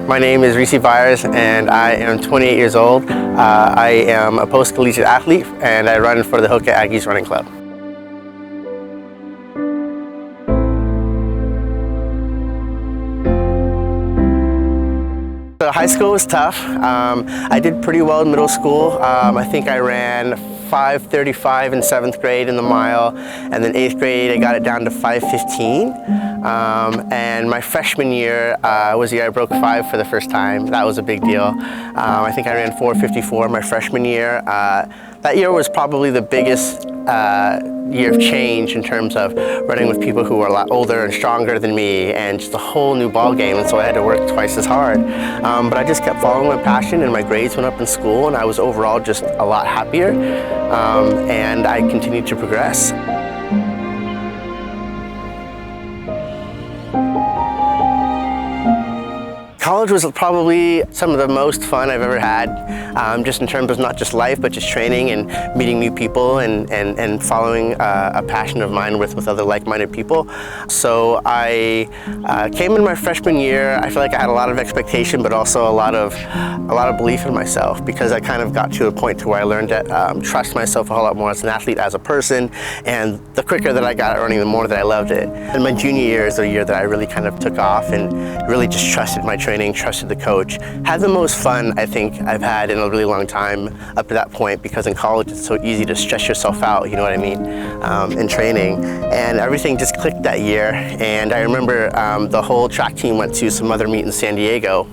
My name is Reesey Byers and I am 28 years old. I am a post-collegiate athlete and I run for the Hoka Aggies Running Club. So high school was tough. I did pretty well in middle school. I think I ran 5:35 in 7th grade in the mile, and then 8th grade I got it down to 5:15. And my freshman year was the year I broke 5 for the first time. That was a big deal. I think I ran 4:54 my freshman year. That year was probably the biggest year of change in terms of running with people who were a lot older and stronger than me, and just a whole new ball game, and so I had to work twice as hard. But I just kept following my passion, and my grades went up in school, and I was overall just a lot happier, and I continued to progress. College was probably some of the most fun I've ever had, just in terms of not just life, but just training and meeting new people and following a passion of mine with other like-minded people. So I came in my freshman year. I feel like I had a lot of expectation, but also a lot of belief in myself, because I kind of got to a point to where I learned to trust myself a whole lot more as an athlete, as a person, and the quicker that I got at running, the more that I loved it. And my junior year is the year that I really kind of took off and really just trusted my training, trusted the coach. Had the most fun I think I've had in a really long time up to that point, because in college it's so easy to stress yourself out, you know what I mean, in training. And everything just clicked that year. And I remember the whole track team went to some other meet in San Diego,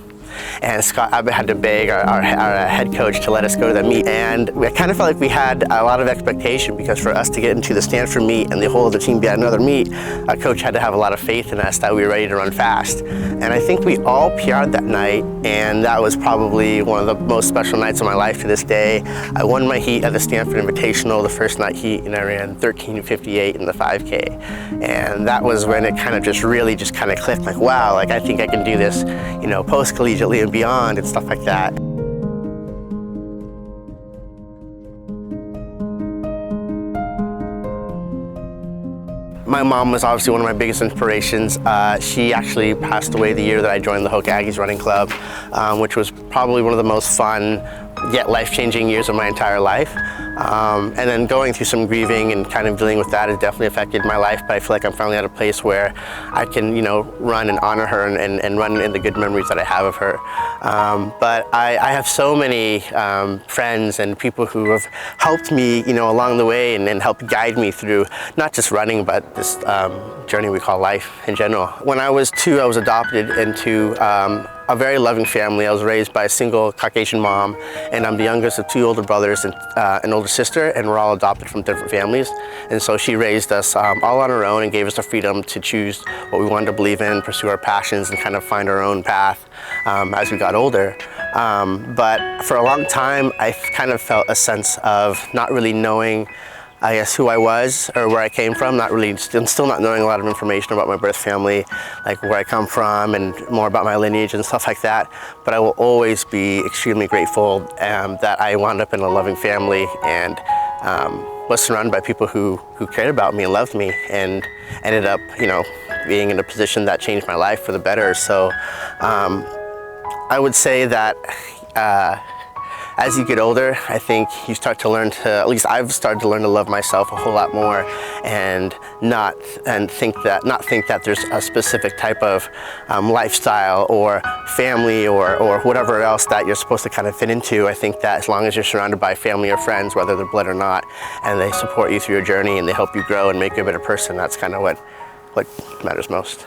and Scott Abbott had to beg our head coach to let us go to that meet. And we kind of felt like we had a lot of expectation, because for us to get into the Stanford meet and the whole other team be at another meet, our coach had to have a lot of faith in us that we were ready to run fast. And I think we all PR'd that night, and that was probably one of the most special nights of my life to this day. I won my heat at the Stanford Invitational, the first night heat, and I ran 13:58 in the 5K. And that was when it kind of just really just kind of clicked, like, wow, like I think I can do this, you know, post-collegiately and beyond and stuff like that. My mom was obviously one of my biggest inspirations. She actually passed away the year that I joined the Hoka Aggies Running Club, which was probably one of the most fun yet life-changing years of my entire life. And then going through some grieving and kind of dealing with that has definitely affected my life, but I feel like I'm finally at a place where I can, you know, run and honor her and run in the good memories that I have of her. But I have so many friends and people who have helped me, you know, along the way and helped guide me through not just running, but this journey we call life in general. When I was 2, I was adopted into a very loving family. I was raised by a single Caucasian mom, and I'm the youngest of 2 older brothers and an older sister, and we're all adopted from different families. And so she raised us all on her own and gave us the freedom to choose what we wanted to believe in, pursue our passions, and kind of find our own path as we got older. But for a long time, I kind of felt a sense of not really knowing, I guess, who I was or where I came from, still not knowing a lot of information about my birth family, like where I come from and more about my lineage and stuff like that. But I will always be extremely grateful that I wound up in a loving family and was surrounded by people who cared about me and loved me, and ended up, you know, being in a position that changed my life for the better. So I would say that as you get older, I think you start to learn to, at least I've started to learn to love myself a whole lot more, and not think that there's a specific type of lifestyle or family or whatever else that you're supposed to kind of fit into. I think that as long as you're surrounded by family or friends, whether they're blood or not, and they support you through your journey and they help you grow and make you a better person, that's kind of what matters most.